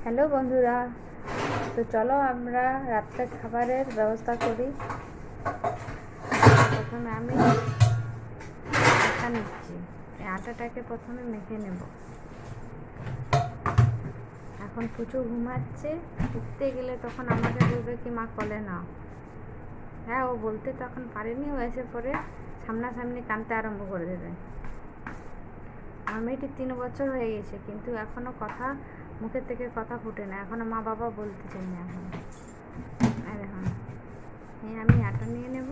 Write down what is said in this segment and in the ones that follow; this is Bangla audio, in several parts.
হ্যালো বন্ধুরা, তো চলো আমরা রাত্রে খাবারের ব্যবস্থা করি। প্রথমে আমি আটা নিচ্ছি। এই আটাটাকে প্রথমে মেখে নেব। এখন পুচু ঘুমাচ্ছে, উঠতে গেলে তখন আমাকে বলবে কি মা কোলে নাও। হ্যাঁ, ও বলতে তখন পারেনি, ও এসে পরে সামনাসামনি কাঁদতে আরম্ভ করে দেবে। আমার মেয়েটি 3 বছর হয়ে গেছে, কিন্তু এখনও মুখের থেকে কথা ফুটে না, এখনও মা বাবা বলতে চাই না। এখন দেখুন, আমি আটা নিয়ে নেব।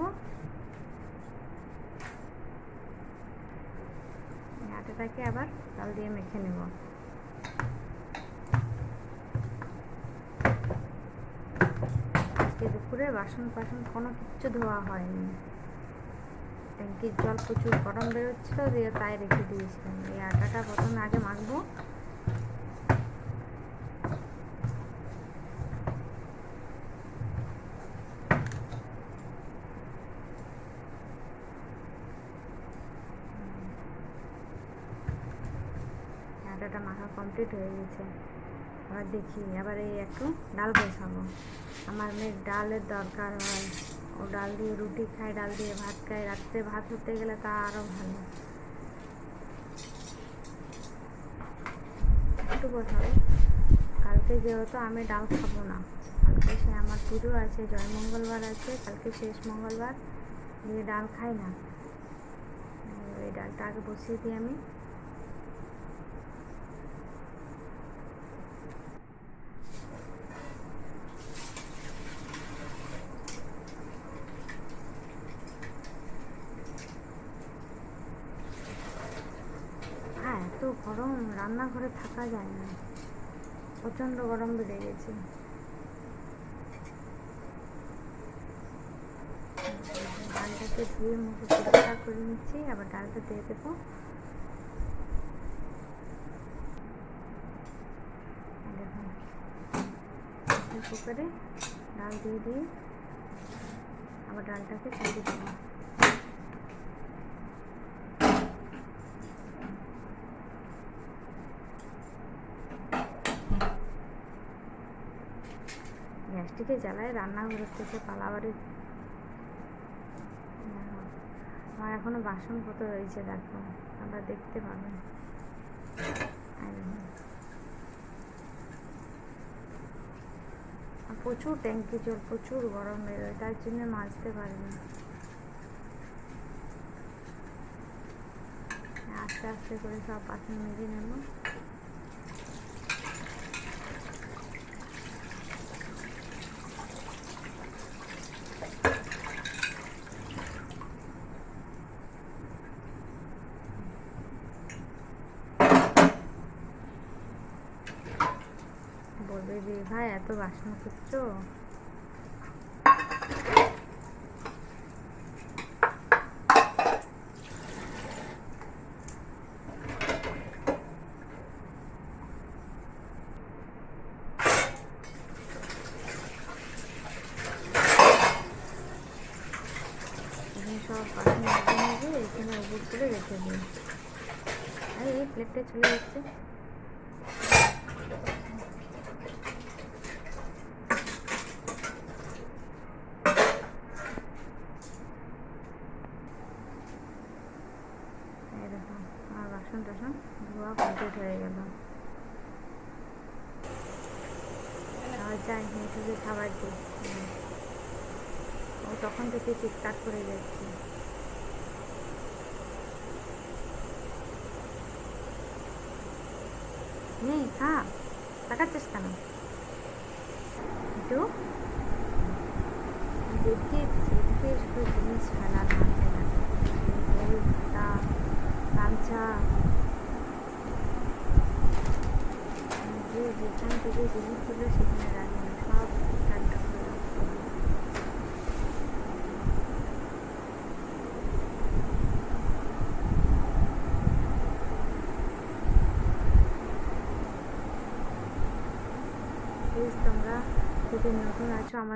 আটাটাকে আবার জল দিয়ে মেখে নেব। আজকে দুপুরে বাসন কোনো কিচ্ছু ধোয়া হয়নি। ট্যাঙ্কির জল প্রচুর গরম বেরোচ্ছিল, দিয়ে তাই রেখে দিয়েছিলাম। এই আটাটা প্রথমে আগে মাখবো। আটাটা মাখা কমপ্লিট হয়ে গেছে। আবার দেখি, আবার এই একটু ডাল বসাবো। আমার মেয়ের ডালের দরকার হয়, ও ডাল দিয়ে রুটি খায়, ডাল দিয়ে ভাত খায়। রাত্রে ভাত হতে গেলে তা আরও ভালো। একটু বসাবো। কালকে যেহেতু আমি ডাল খাবো না, কালকে সে আমার পুজো আছে, জয় মঙ্গলবার আছে, কালকে শেষ মঙ্গলবার, দিয়ে ডাল খাই না। এই ডালটা আগে বসিয়ে দিই আমি। এত গরম, রান্নাঘরে থাকা যায় না, প্রচণ্ড গরম বেড়ে গেছে। ডালটাকে ধুয়ে মুখে পরিষ্কার করে নিচ্ছি, আবার ডালটা দিয়ে দেবো। দেখুন, কুকারে ডাল দিয়ে আবার ডালটাকে চালিয়ে দেবো। গ্যাসটিকে জ্বালায় রান্নাঘরের থেকে পালাবারে। আমার এখনো বাসন কত রয়েছে দেখো, আমরা দেখতে পাবেন। প্রচুর ট্যাঙ্কি জল, প্রচুর গরম বেরোয়, তার জন্য মাজতে পারি না। আস্তে আস্তে করে সব বাসন মেজে নেব। বলবে যে ভাই এত বাসন করছো। সব বাসন মেজে এখানে উপর করে রেখে দিই। আর এই প্লেটটা চলে যাচ্ছে। আমার বাসন টাসন ধোয়া কমপ্লিট হয়ে গেল। যাই মিঠুকে খাবার দিই। ও তখন থেকে চিৎকার করে যাচ্ছে। নেই, খা, তাকাচ্ছিস কেন? একটু দেখে শুধু জিনিস ফেলার মানতে না, বই, খাতা, গামছা, যেখান থেকে জিনিস ছিল সেখানে রাখি না, সব ঠিকঠাকটা করে রাখতে হবে। প্লিজ তোমরা যদি নতুন আছো আমার